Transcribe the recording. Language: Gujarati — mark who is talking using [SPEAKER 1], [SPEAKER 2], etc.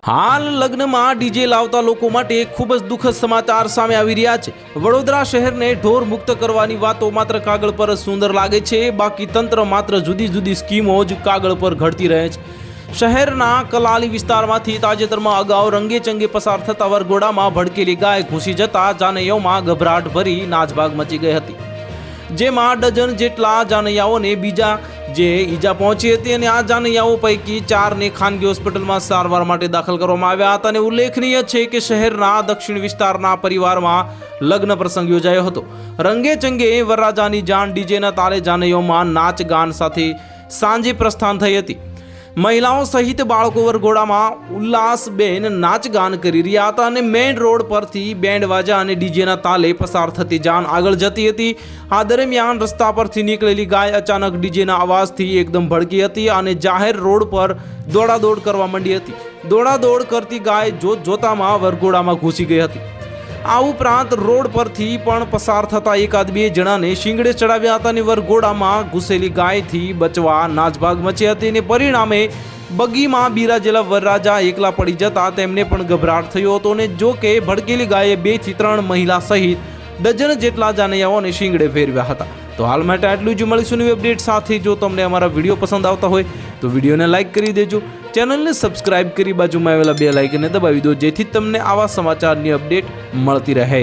[SPEAKER 1] હાલ લગ્નમાં ડીજે લાવતા લોકો માટે ખૂબ જ દુઃખદ સમાચાર સામે આવી રહ્યા છે। વડોદરા શહેરને ઢોર મુક્ત કરવાની વાતો માત્ર કાગળ પર જ સુંદર લાગે છે, બાકી તંત્ર માત્ર જુદી જુદી સ્કીમો જ કાગળ પર ઘડતી રહે છે। શહેરના કલાલી વિસ્તારમાંથી તાજેતરમાં અગાઉ રંગેચંગે પસાર થતા વરઘોડામાં ભડકેલી ગાય ઘૂસી જતા જાનૈયાઓમાં ગભરાટ ભરી નાચભાગ મચી ગઈ હતી, જેમાં ડઝન જેટલા જાનૈયાઓને બીજા જે ઈજા પહોંચી હતી અને આ જાનૈયાઓ પૈકી 4ને ખાનગી હોસ્પિટલમાં સારવાર માટે દાખલ કરવામાં આવ્યા હતા। અને ઉલ્લેખનીય છે કે શહેરના દક્ષિણ વિસ્તારના પરિવારમાં લગ્ન પ્રસંગ યોજાયો હતો। રંગેચંગે વરરાજાની જાન ડીજેના તાલે જાનૈયાઓમાં નાચ ગાન સાથે સાંજે પ્રસ્થાન થઈ હતી। મહિલાઓ સહિત બાળકો વરઘોડામાં ઉલ્લાસબેન નાચગાન કરી રહ્યા હતા અને મેઇન રોડ પરથી બેન્ડ વાજા અને ડીજેના તાલે પસાર થતી જાન આગળ જતી હતી। આ દરમિયાન રસ્તા પરથી નીકળેલી ગાય અચાનક ડીજેના અવાજથી એકદમ ભડકી હતી અને જાહેર રોડ પર દોડાદોડ કરવા માંડી હતી। દોડાદોડ કરતી ગાય જોતામાં વરઘોડામાં ઘૂસી ગઈ હતી। આ ઉપરાંત રોડ પરથી પણ પસાર થતા એકાદ બે જણાને શીંગડે ચડાવ્યા હતા અને વરઘોડામાં ઘૂસેલી ગાયથી બચવા નાચભાગ મચી હતી અને પરિણામે બગીમાં બિરાજેલા વરરાજા એકલા પડી જતા તેમને પણ ગભરાટ થયો હતો અને જો કે ભડકેલી ગાયે 2 થી 3 મહિલા સહિત ડઝન જેટલા જાનૈયાઓને શીંગડે ફેરવ્યા હતા। તો હાલ માટે આટલું જ, મળીશું નવી અપડેટ સાથે। જો તમને અમારા વિડીયો પસંદ આવતા હોય તો વિડીયોને લાઇક કરી દેજો, ચેનલને સબસ્ક્રાઇબ કરી બાજુમાં આવેલા બેલ આઇકનને દબાવી દો, જેથી તમને આવા સમાચારની અપડેટ મળતી રહે।